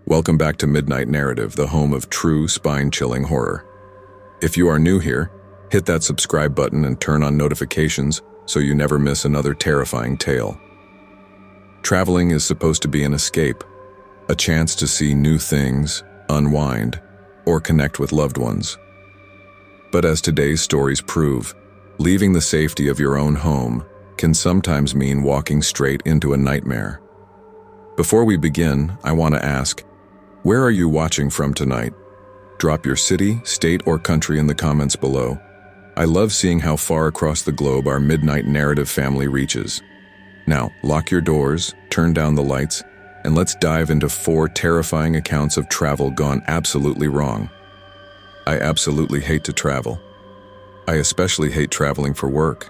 Welcome back to Midnight Narrative, the home of true spine-chilling horror. If you are new here, hit that subscribe button and turn on notifications so you never miss another terrifying tale. Traveling is supposed to be an escape, a chance to see new things, unwind, or connect with loved ones. But as today's stories prove, leaving the safety of your own home can sometimes mean walking straight into a nightmare. Before we begin, I want to ask, where are you watching from tonight? Drop your city, state, or country in the comments below. I love seeing how far across the globe our Midnight Narrative family reaches. Now, lock your doors, turn down the lights, and let's dive into 4 terrifying accounts of travel gone absolutely wrong. I absolutely hate to travel. I especially hate traveling for work.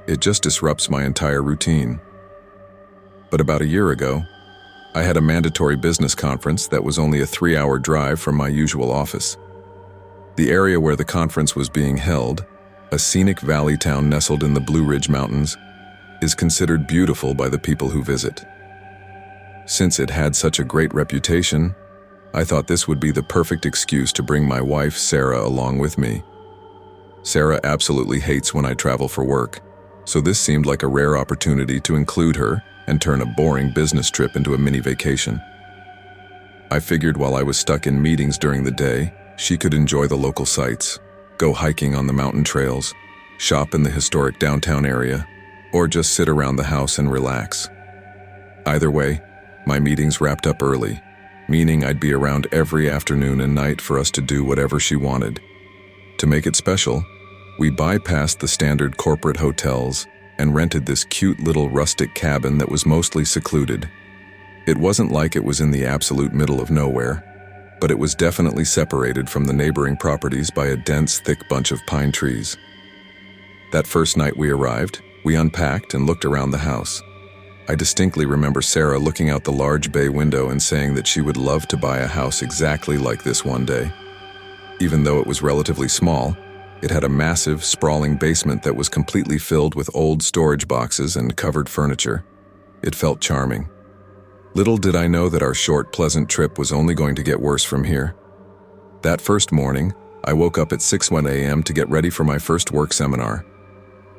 It just disrupts my entire routine. But about a year ago, I had a mandatory business conference that was only a 3-hour drive from my usual office. The area where the conference was being held, a scenic valley town nestled in the Blue Ridge Mountains, is considered beautiful by the people who visit. Since it had such a great reputation, I thought this would be the perfect excuse to bring my wife, Sarah, along with me. Sarah absolutely hates when I travel for work, so this seemed like a rare opportunity to include her and turn a boring business trip into a mini vacation. I figured while I was stuck in meetings during the day, she could enjoy the local sights, go hiking on the mountain trails, shop in the historic downtown area, or just sit around the house and relax. Either way, my meetings wrapped up early, meaning I'd be around every afternoon and night for us to do whatever she wanted. To make it special, we bypassed the standard corporate hotels and rented this cute little rustic cabin that was mostly secluded. It wasn't like it was in the absolute middle of nowhere, but it was definitely separated from the neighboring properties by a dense, thick bunch of pine trees. That first night we arrived, we unpacked and looked around the house. I distinctly remember Sarah looking out the large bay window and saying that she would love to buy a house exactly like this one day. Even though it was relatively small, it had a massive, sprawling basement that was completely filled with old storage boxes and covered furniture. It felt charming. Little did I know that our short, pleasant trip was only going to get worse from here. That first morning, I woke up at 6:01 a.m. to get ready for my first work seminar.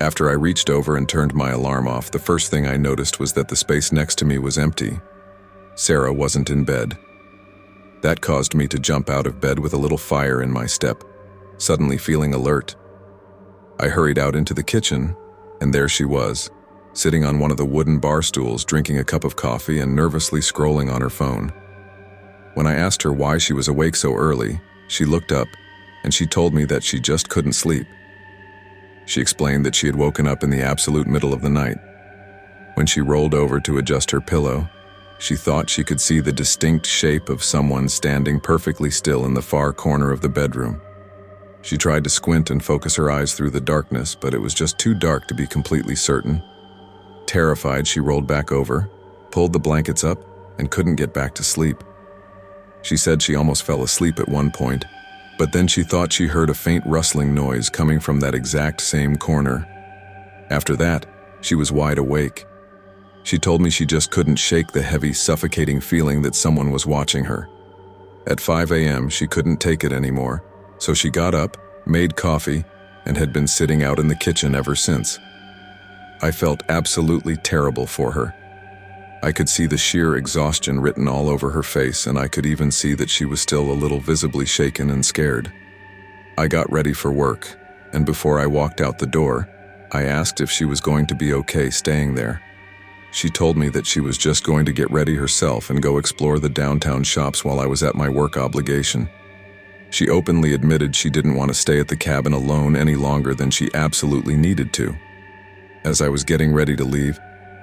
After I reached over and turned my alarm off, the first thing I noticed was that the space next to me was empty. Sarah wasn't in bed. That caused me to jump out of bed with a little fire in my step, suddenly feeling alert. I hurried out into the kitchen, and there she was, sitting on one of the wooden bar stools, drinking a cup of coffee and nervously scrolling on her phone. When I asked her why she was awake so early, she looked up, and she told me that she just couldn't sleep. She explained that she had woken up in the absolute middle of the night. When she rolled over to adjust her pillow, she thought she could see the distinct shape of someone standing perfectly still in the far corner of the bedroom. She tried to squint and focus her eyes through the darkness, but it was just too dark to be completely certain. Terrified, she rolled back over, pulled the blankets up, and couldn't get back to sleep. She said she almost fell asleep at one point, but then she thought she heard a faint rustling noise coming from that exact same corner. After that, she was wide awake. She told me she just couldn't shake the heavy, suffocating feeling that someone was watching her. At 5 a.m., she couldn't take it anymore, so she got up, made coffee, and had been sitting out in the kitchen ever since. I felt absolutely terrible for her. I could see the sheer exhaustion written all over her face, and I could even see that she was still a little visibly shaken and scared. I got ready for work, and before I walked out the door, I asked if she was going to be okay staying there. She told me that she was just going to get ready herself and go explore the downtown shops while I was at my work obligation. She openly admitted she didn't want to stay at the cabin alone any longer than she absolutely needed to. As I was getting ready to leave,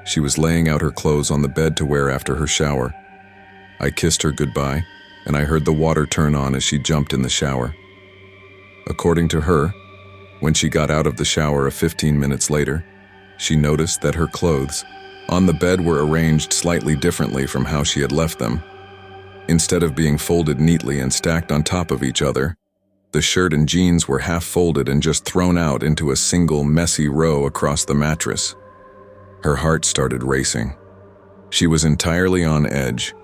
she was laying out her clothes on the bed to wear after her shower. I kissed her goodbye, and I heard the water turn on as she jumped in the shower. According to her, when she got out of the shower 15 minutes later, she noticed that her clothes on the bed were arranged slightly differently from how she had left them. Instead of being folded neatly and stacked on top of each other, the shirt and jeans were half folded and just thrown out into a single messy row across the mattress. Her heart started racing. She was entirely on edge,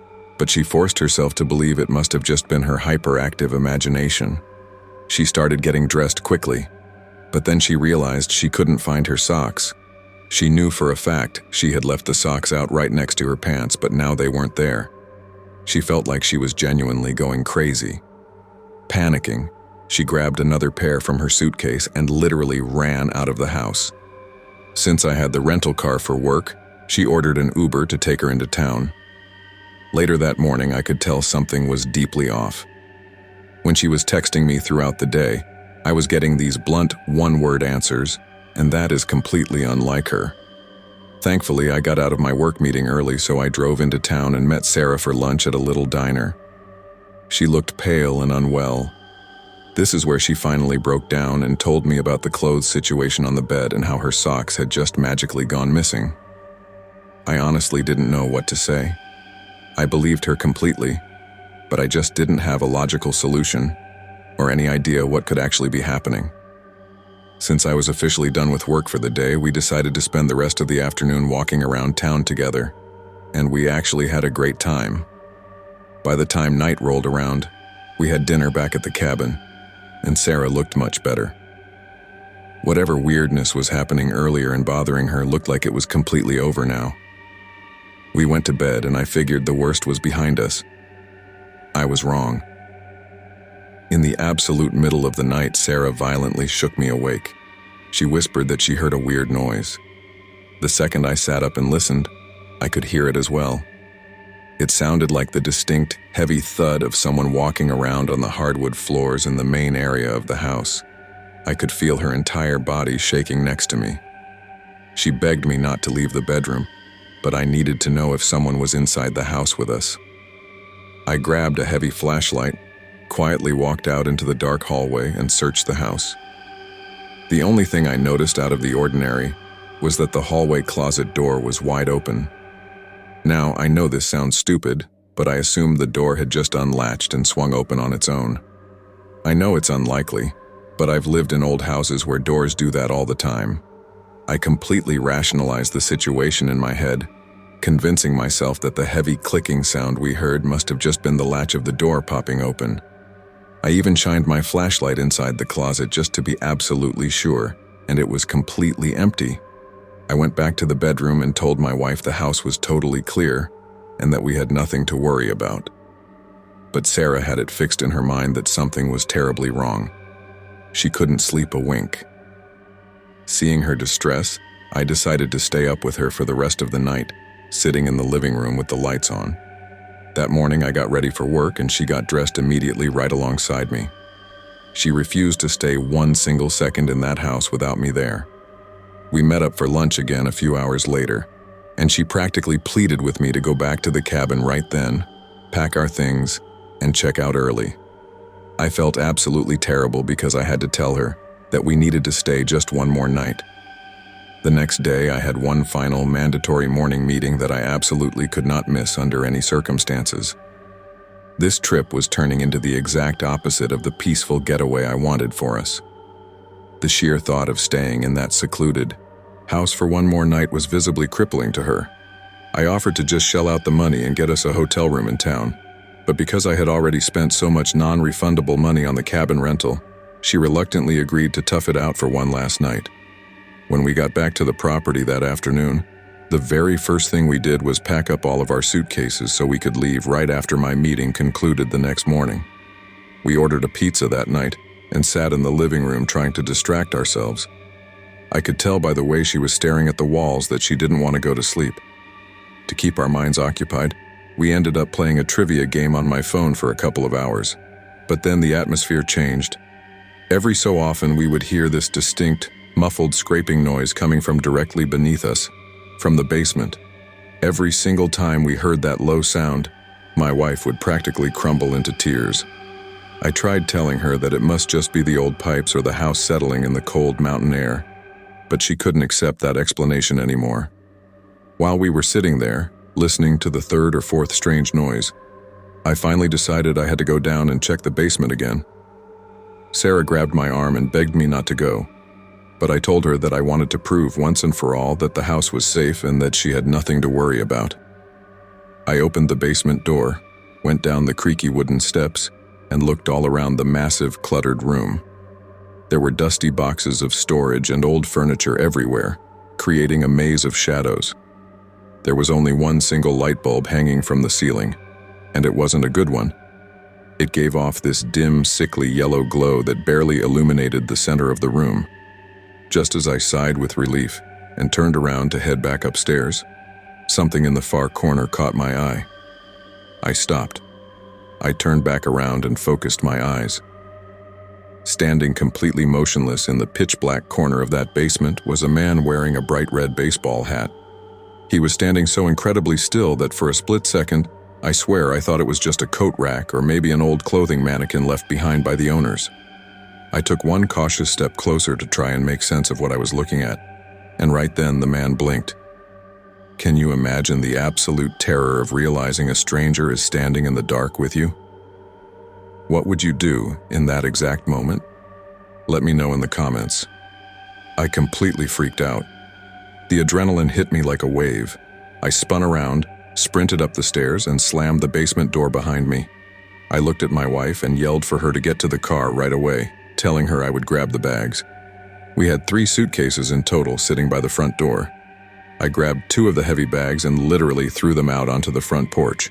but she forced herself to believe it must have just been her hyperactive imagination. She started getting dressed quickly, but then she realized she couldn't find her socks. She knew for a fact she had left the socks out right next to her pants, but now they weren't there. She felt like she was genuinely going crazy. Panicking, she grabbed another pair from her suitcase and literally ran out of the house. Since I had the rental car for work, she ordered an Uber to take her into town. Later that morning, I could tell something was deeply off. When she was texting me throughout the day, I was getting these blunt, one-word answers, and that is completely unlike her. Thankfully, I got out of my work meeting early, so I drove into town and met Sarah for lunch at a little diner. She looked pale and unwell. This is where she finally broke down and told me about the clothes situation on the bed and how her socks had just magically gone missing. I honestly didn't know what to say. I believed her completely, but I just didn't have a logical solution or any idea what could actually be happening. Since I was officially done with work for the day, we decided to spend the rest of the afternoon walking around town together, and we actually had a great time. By the time night rolled around, we had dinner back at the cabin, and Sarah looked much better. Whatever weirdness was happening earlier and bothering her looked like it was completely over now. We went to bed, and I figured the worst was behind us. I was wrong. In the absolute middle of the night, Sarah violently shook me awake. She whispered that she heard a weird noise. The second I sat up and listened, I could hear it as well. It sounded like the distinct, heavy thud of someone walking around on the hardwood floors in the main area of the house. I could feel her entire body shaking next to me. She begged me not to leave the bedroom, but I needed to know if someone was inside the house with us. I grabbed a heavy flashlight, quietly walked out into the dark hallway, and searched the house. The only thing I noticed out of the ordinary was that the hallway closet door was wide open. Now, I know this sounds stupid, but I assumed the door had just unlatched and swung open on its own. I know it's unlikely, but I've lived in old houses where doors do that all the time. I completely rationalized the situation in my head, convincing myself that the heavy clicking sound we heard must have just been the latch of the door popping open. I even shined my flashlight inside the closet just to be absolutely sure, and it was completely empty. I went back to the bedroom and told my wife the house was totally clear and that we had nothing to worry about. But Sarah had it fixed in her mind that something was terribly wrong. She couldn't sleep a wink. Seeing her distress, I decided to stay up with her for the rest of the night, sitting in the living room with the lights on. That morning I got ready for work and she got dressed immediately right alongside me. She refused to stay one single second in that house without me there. We met up for lunch again a few hours later, and she practically pleaded with me to go back to the cabin right then, pack our things, and check out early. I felt absolutely terrible because I had to tell her that we needed to stay just one more night. The next day, I had one final mandatory morning meeting that I absolutely could not miss under any circumstances. This trip was turning into the exact opposite of the peaceful getaway I wanted for us. The sheer thought of staying in that secluded house for one more night was visibly crippling to her. I offered to just shell out the money and get us a hotel room in town, but because I had already spent so much non-refundable money on the cabin rental, she reluctantly agreed to tough it out for one last night. When we got back to the property that afternoon, the very first thing we did was pack up all of our suitcases so we could leave right after my meeting concluded the next morning. We ordered a pizza that night and sat in the living room trying to distract ourselves. I could tell by the way she was staring at the walls that she didn't want to go to sleep. To keep our minds occupied, we ended up playing a trivia game on my phone for a couple of hours. But then the atmosphere changed. Every so often we would hear this distinct, muffled scraping noise coming from directly beneath us, from the basement. Every single time we heard that low sound, my wife would practically crumble into tears. I tried telling her that it must just be the old pipes or the house settling in the cold mountain air, but she couldn't accept that explanation anymore. While we were sitting there, listening to the third or fourth strange noise, I finally decided I had to go down and check the basement again. Sarah grabbed my arm and begged me not to go, but I told her that I wanted to prove once and for all that the house was safe and that she had nothing to worry about. I opened the basement door, went down the creaky wooden steps, and looked all around the massive, cluttered room. There were dusty boxes of storage and old furniture everywhere, creating a maze of shadows. There was only one single light bulb hanging from the ceiling, and it wasn't a good one. It gave off this dim, sickly yellow glow that barely illuminated the center of the room. Just as I sighed with relief and turned around to head back upstairs, something in the far corner caught my eye. I stopped. I turned back around and focused my eyes. Standing completely motionless in the pitch-black corner of that basement was a man wearing a bright red baseball hat. He was standing so incredibly still that for a split second, I swear I thought it was just a coat rack or maybe an old clothing mannequin left behind by the owners. I took one cautious step closer to try and make sense of what I was looking at, and right then the man blinked. Can you imagine the absolute terror of realizing a stranger is standing in the dark with you? What would you do in that exact moment? Let me know in the comments. I completely freaked out. The adrenaline hit me like a wave. I spun around, sprinted up the stairs, and slammed the basement door behind me. I looked at my wife and yelled for her to get to the car right away, telling her I would grab the bags. We had 3 suitcases in total sitting by the front door. I grabbed 2 of the heavy bags and literally threw them out onto the front porch.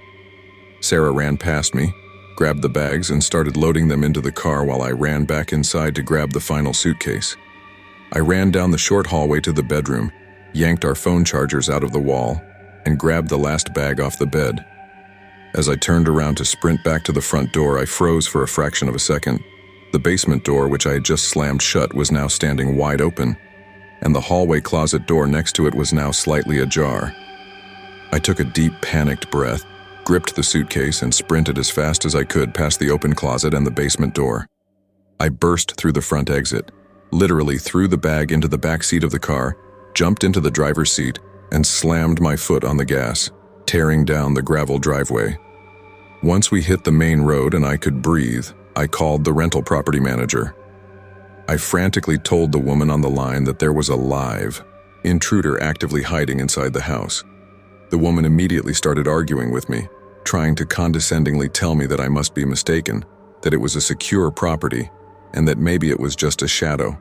Sarah ran past me, grabbed the bags, and started loading them into the car while I ran back inside to grab the final suitcase. I ran down the short hallway to the bedroom, yanked our phone chargers out of the wall, and grabbed the last bag off the bed. As I turned around to sprint back to the front door, I froze for a fraction of a second. The basement door, which I had just slammed shut, was now standing wide open, and the hallway closet door next to it was now slightly ajar. I took a deep, panicked breath, gripped the suitcase, and sprinted as fast as I could past the open closet and the basement door. I burst through the front exit, literally threw the bag into the back seat of the car, jumped into the driver's seat, and slammed my foot on the gas, tearing down the gravel driveway. Once we hit the main road and I could breathe, I called the rental property manager. I frantically told the woman on the line that there was a live intruder actively hiding inside the house. The woman immediately started arguing with me, trying to condescendingly tell me that I must be mistaken, that it was a secure property, and that maybe it was just a shadow.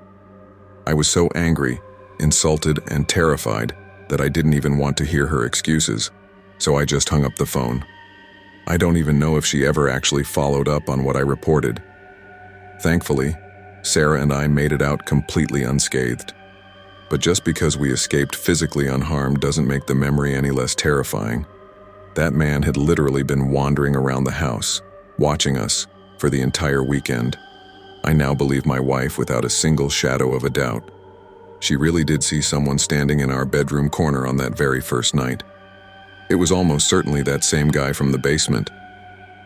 I was so angry, insulted, and terrified that I didn't even want to hear her excuses, so I just hung up the phone. I don't even know if she ever actually followed up on what I reported. Thankfully, Sarah and I made it out completely unscathed. But just because we escaped physically unharmed doesn't make the memory any less terrifying. That man had literally been wandering around the house, watching us, for the entire weekend. I now believe my wife without a single shadow of a doubt. She really did see someone standing in our bedroom corner on that very first night. It was almost certainly that same guy from the basement.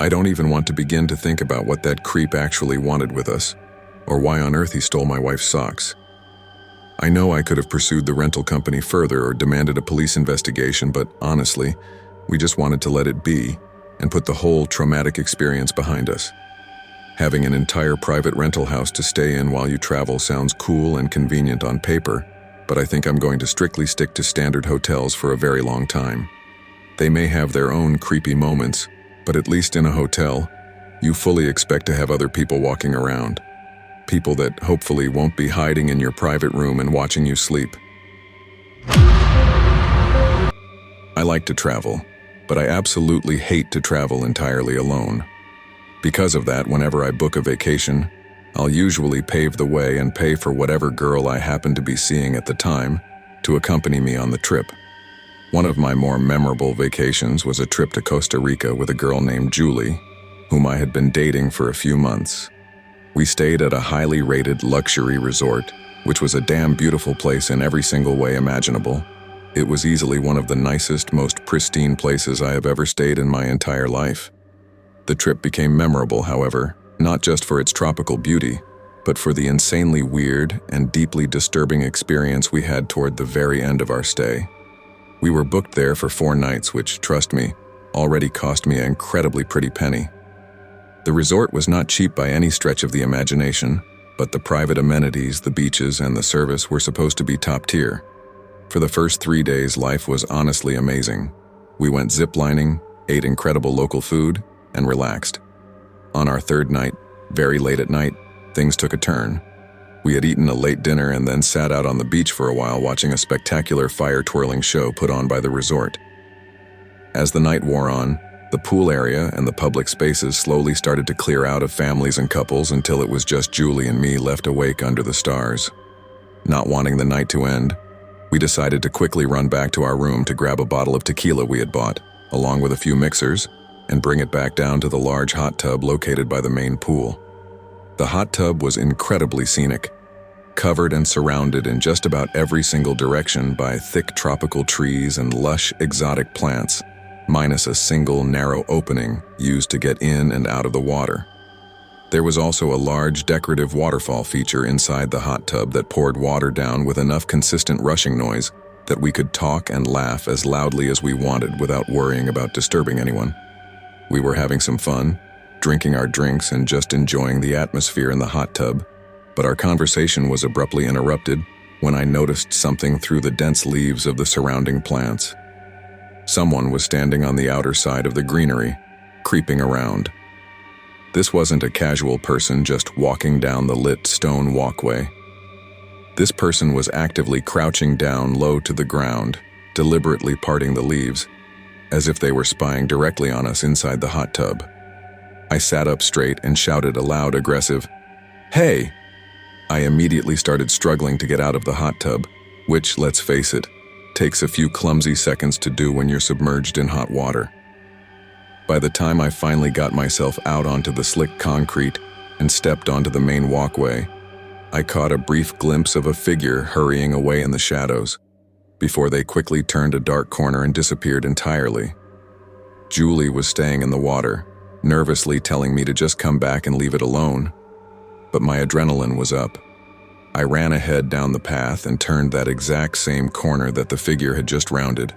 I don't even want to begin to think about what that creep actually wanted with us, or why on earth he stole my wife's socks. I know I could have pursued the rental company further or demanded a police investigation, but honestly, we just wanted to let it be and put the whole traumatic experience behind us. Having an entire private rental house to stay in while you travel sounds cool and convenient on paper, but I think I'm going to strictly stick to standard hotels for a very long time. They may have their own creepy moments, but at least in a hotel, you fully expect to have other people walking around. People that hopefully won't be hiding in your private room and watching you sleep. I like to travel, but I absolutely hate to travel entirely alone. Because of that, whenever I book a vacation, I'll usually pave the way and pay for whatever girl I happen to be seeing at the time to accompany me on the trip. One of my more memorable vacations was a trip to Costa Rica with a girl named Julie, whom I had been dating for a few months. We stayed at a highly rated luxury resort, which was a damn beautiful place in every single way imaginable. It was easily one of the nicest, most pristine places I have ever stayed in my entire life. The trip became memorable, however, not just for its tropical beauty, but for the insanely weird and deeply disturbing experience we had toward the very end of our stay. We were booked there for 4 nights, which, trust me, already cost me an incredibly pretty penny. The resort was not cheap by any stretch of the imagination, but the private amenities, the beaches, and the service were supposed to be top tier. For the first 3 days, life was honestly amazing. We went ziplining, ate incredible local food, and relaxed. On our third night, very late at night, things took a turn. We had eaten a late dinner and then sat out on the beach for a while watching a spectacular fire-twirling show put on by the resort. As the night wore on, the pool area and the public spaces slowly started to clear out of families and couples until it was just Julie and me left awake under the stars. Not wanting the night to end, we decided to quickly run back to our room to grab a bottle of tequila we had bought, along with a few mixers, and bring it back down to the large hot tub located by the main pool. The hot tub was incredibly scenic, covered and surrounded in just about every single direction by thick tropical trees and lush exotic plants, minus a single narrow opening used to get in and out of the water. There was also a large decorative waterfall feature inside the hot tub that poured water down with enough consistent rushing noise that we could talk and laugh as loudly as we wanted without worrying about disturbing anyone. We were having some fun, drinking our drinks and just enjoying the atmosphere in the hot tub, but our conversation was abruptly interrupted when I noticed something through the dense leaves of the surrounding plants. Someone was standing on the outer side of the greenery, creeping around. This wasn't a casual person just walking down the lit stone walkway. This person was actively crouching down low to the ground, deliberately parting the leaves, as if they were spying directly on us inside the hot tub. I sat up straight and shouted a loud, aggressive, "Hey!" I immediately started struggling to get out of the hot tub, which, let's face it, takes a few clumsy seconds to do when you're submerged in hot water. By the time I finally got myself out onto the slick concrete and stepped onto the main walkway, I caught a brief glimpse of a figure hurrying away in the shadows, before they quickly turned a dark corner and disappeared entirely. Julie was staying in the water, nervously telling me to just come back and leave it alone. But my adrenaline was up. I ran ahead down the path and turned that exact same corner that the figure had just rounded.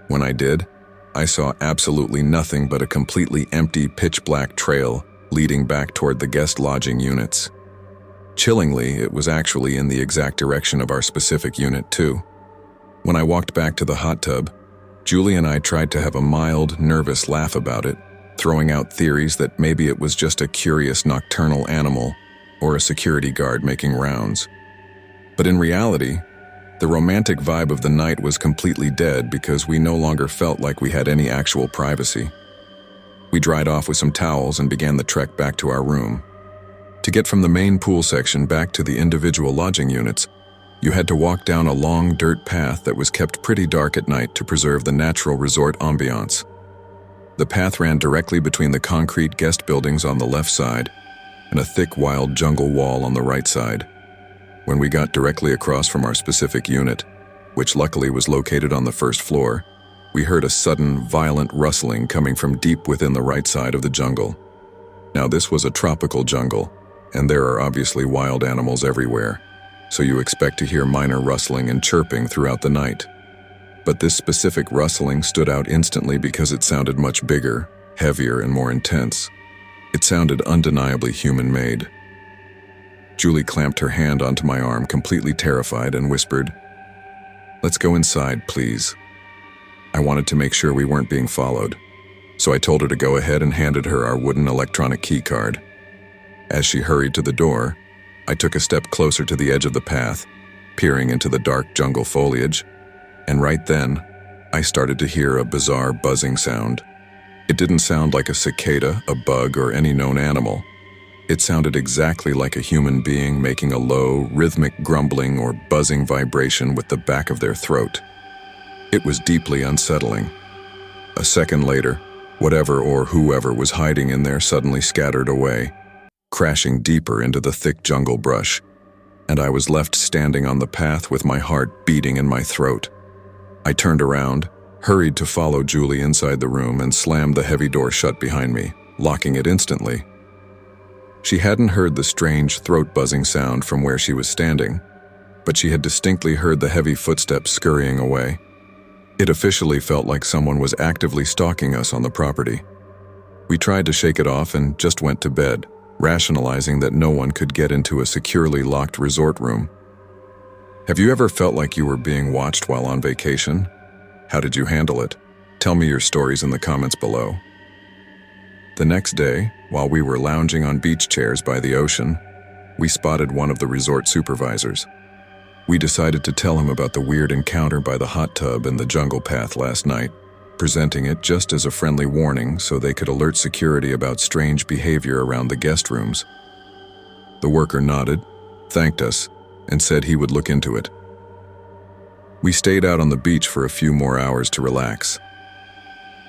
When I did, I saw absolutely nothing but a completely empty pitch-black trail leading back toward the guest lodging units. Chillingly, it was actually in the exact direction of our specific unit, too. When I walked back to the hot tub, Julie and I tried to have a mild, nervous laugh about it, throwing out theories that maybe it was just a curious nocturnal animal or a security guard making rounds. But in reality, the romantic vibe of the night was completely dead because we no longer felt like we had any actual privacy. We dried off with some towels and began the trek back to our room. To get from the main pool section back to the individual lodging units, you had to walk down a long dirt path that was kept pretty dark at night to preserve the natural resort ambiance. The path ran directly between the concrete guest buildings on the left side and a thick wild jungle wall on the right side. When we got directly across from our specific unit, which luckily was located on the first floor, we heard a sudden, violent rustling coming from deep within the right side of the jungle. Now, this was a tropical jungle, and there are obviously wild animals everywhere, so you expect to hear minor rustling and chirping throughout the night. But this specific rustling stood out instantly because it sounded much bigger, heavier, and more intense. It sounded undeniably human-made. Julie clamped her hand onto my arm, completely terrified, and whispered, "Let's go inside, please." I wanted to make sure we weren't being followed, so I told her to go ahead and handed her our wooden electronic key card. As she hurried to the door, I took a step closer to the edge of the path, peering into the dark jungle foliage, and right then, I started to hear a bizarre buzzing sound. It didn't sound like a cicada, a bug, or any known animal. It sounded exactly like a human being making a low, rhythmic grumbling or buzzing vibration with the back of their throat. It was deeply unsettling. A second later, whatever or whoever was hiding in there suddenly scattered away, crashing deeper into the thick jungle brush, and I was left standing on the path with my heart beating in my throat. I turned around, hurried to follow Julie inside the room, and slammed the heavy door shut behind me, locking it instantly. She hadn't heard the strange throat-buzzing sound from where she was standing, but she had distinctly heard the heavy footsteps scurrying away. It officially felt like someone was actively stalking us on the property. We tried to shake it off and just went to bed, rationalizing that no one could get into a securely locked resort room. Have you ever felt like you were being watched while on vacation? How did you handle it? Tell me your stories in the comments below. The next day, while we were lounging on beach chairs by the ocean, we spotted one of the resort supervisors. We decided to tell him about the weird encounter by the hot tub and the jungle path last night, presenting it just as a friendly warning so they could alert security about strange behavior around the guest rooms. The worker nodded, thanked us, and said he would look into it. We stayed out on the beach for a few more hours to relax.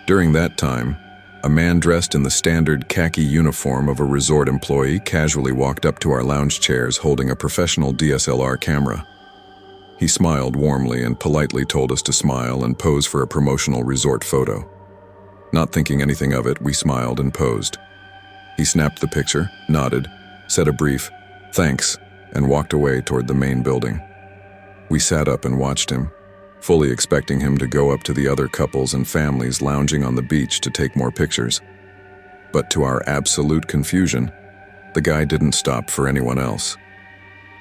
During that time, a man dressed in the standard khaki uniform of a resort employee casually walked up to our lounge chairs holding a professional DSLR camera. He smiled warmly and politely told us to smile and pose for a promotional resort photo. Not thinking anything of it, we smiled and posed. He snapped the picture, nodded, said a brief "thanks," and walked away toward the main building. We sat up and watched him, fully expecting him to go up to the other couples and families lounging on the beach to take more pictures. But to our absolute confusion, the guy didn't stop for anyone else.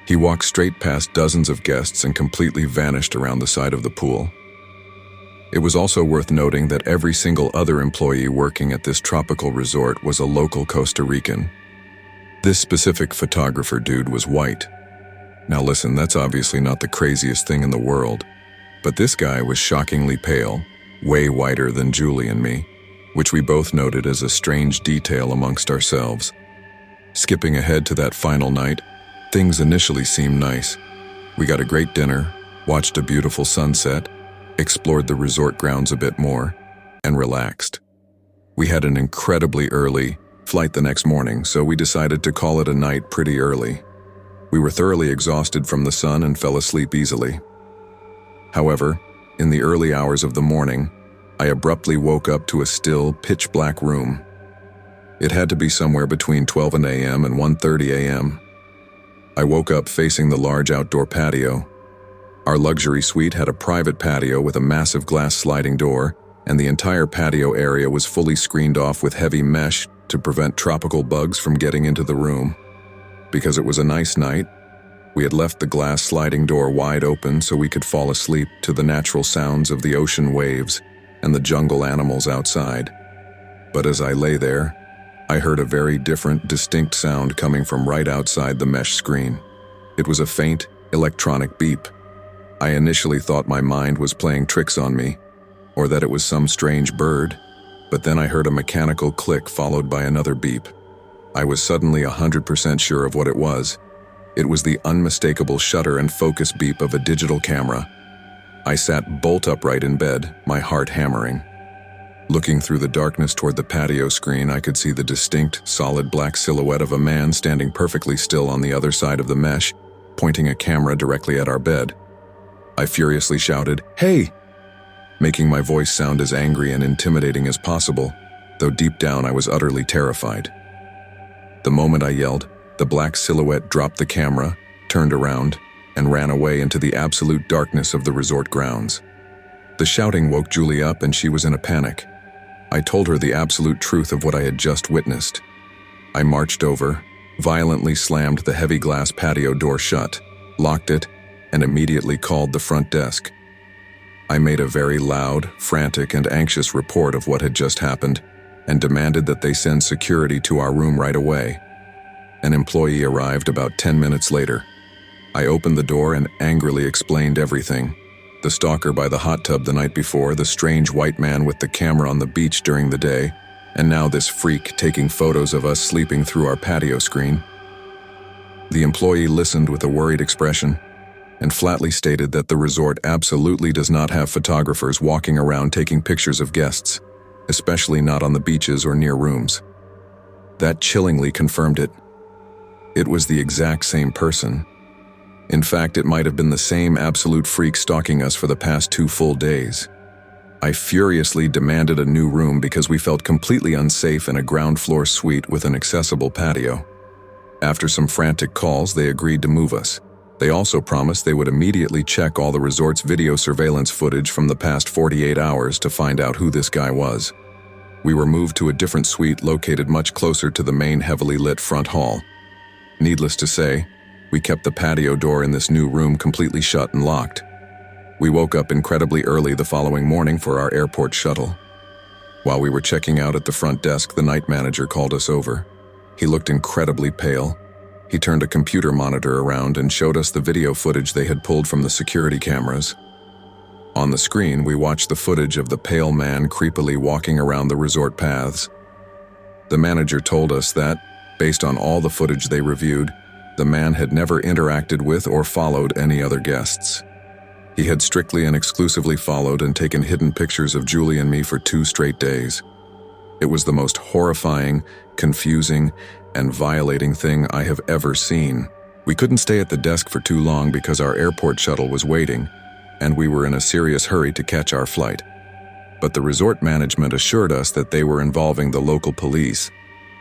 He walked straight past dozens of guests and completely vanished around the side of the pool. It was also worth noting that every single other employee working at this tropical resort was a local Costa Rican. This specific photographer dude was white. Now listen, that's obviously not the craziest thing in the world, but this guy was shockingly pale, way whiter than Julie and me, which we both noted as a strange detail amongst ourselves. Skipping ahead to that final night, things initially seemed nice. We got a great dinner, watched a beautiful sunset, explored the resort grounds a bit more, and relaxed. We had an incredibly early flight the next morning, so we decided to call it a night pretty early. We were thoroughly exhausted from the sun and fell asleep easily. However, in the early hours of the morning, I abruptly woke up to a still, pitch-black room. It had to be somewhere between 12 a.m. and 1:30 a.m. I woke up facing the large outdoor patio. Our luxury suite had a private patio with a massive glass sliding door, and the entire patio area was fully screened off with heavy mesh to prevent tropical bugs from getting into the room. Because it was a nice night, we had left the glass sliding door wide open so we could fall asleep to the natural sounds of the ocean waves and the jungle animals outside. But as I lay there, I heard a very different, distinct sound coming from right outside the mesh screen. It was a faint, electronic beep. I initially thought my mind was playing tricks on me, or that it was some strange bird, but then I heard a mechanical click followed by another beep. I was suddenly 100% sure of what it was. It was the unmistakable shutter and focus beep of a digital camera. I sat bolt upright in bed, my heart hammering. Looking through the darkness toward the patio screen, I could see the distinct, solid black silhouette of a man standing perfectly still on the other side of the mesh, pointing a camera directly at our bed. I furiously shouted, "Hey!" making my voice sound as angry and intimidating as possible, though deep down I was utterly terrified. The moment I yelled, the black silhouette dropped the camera, turned around, and ran away into the absolute darkness of the resort grounds. The shouting woke Julie up and she was in a panic. I told her the absolute truth of what I had just witnessed. I marched over, violently slammed the heavy glass patio door shut, locked it, and immediately called the front desk. I made a very loud, frantic, and anxious report of what had just happened and demanded that they send security to our room right away. An employee arrived about 10 minutes later. I opened the door and angrily explained everything. The stalker by the hot tub the night before, the strange white man with the camera on the beach during the day, and now this freak taking photos of us sleeping through our patio screen. The employee listened with a worried expression and flatly stated that the resort absolutely does not have photographers walking around taking pictures of guests, especially not on the beaches or near rooms. That chillingly confirmed it. It was the exact same person. In fact, it might have been the same absolute freak stalking us for the past 2 full days. I furiously demanded a new room because we felt completely unsafe in a ground floor suite with an accessible patio. After some frantic calls, they agreed to move us. They also promised they would immediately check all the resort's video surveillance footage from the past 48 hours to find out who this guy was. We were moved to a different suite located much closer to the main heavily lit front hall. Needless to say, we kept the patio door in this new room completely shut and locked. We woke up incredibly early the following morning for our airport shuttle. While we were checking out at the front desk, the night manager called us over. He looked incredibly pale. He turned a computer monitor around and showed us the video footage they had pulled from the security cameras. On the screen, we watched the footage of the pale man creepily walking around the resort paths. The manager told us that, based on all the footage they reviewed, the man had never interacted with or followed any other guests. He had strictly and exclusively followed and taken hidden pictures of Julie and me for 2 straight days. It was the most horrifying, confusing, and violating thing I have ever seen. We couldn't stay at the desk for too long because our airport shuttle was waiting, and we were in a serious hurry to catch our flight. But the resort management assured us that they were involving the local police,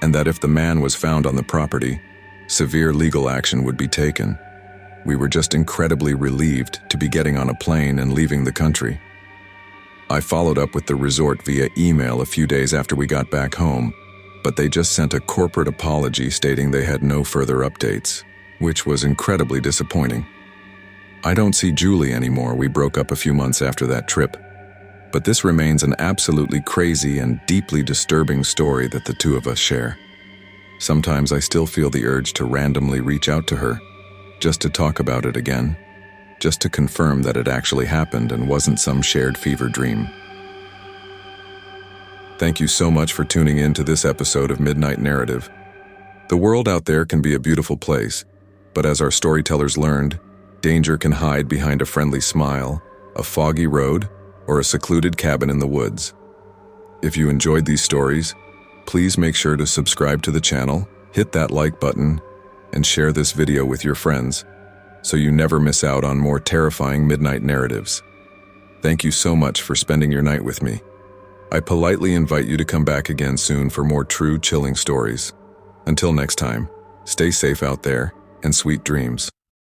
and that if the man was found on the property, severe legal action would be taken. We were just incredibly relieved to be getting on a plane and leaving the country. I followed up with the resort via email a few days after we got back home, but they just sent a corporate apology stating they had no further updates, which was incredibly disappointing. I don't see Julie anymore. We broke up a few months after that trip, but this remains an absolutely crazy and deeply disturbing story that the two of us share. Sometimes I still feel the urge to randomly reach out to her, just to talk about it again, just to confirm that it actually happened and wasn't some shared fever dream. Thank you so much for tuning in to this episode of Midnight Narrative. The world out there can be a beautiful place, but as our storytellers learned, danger can hide behind a friendly smile, a foggy road, or a secluded cabin in the woods. If you enjoyed these stories, please make sure to subscribe to the channel, hit that like button, and share this video with your friends so you never miss out on more terrifying midnight narratives. Thank you so much for spending your night with me. I politely invite you to come back again soon for more true chilling stories. Until next time, stay safe out there and sweet dreams.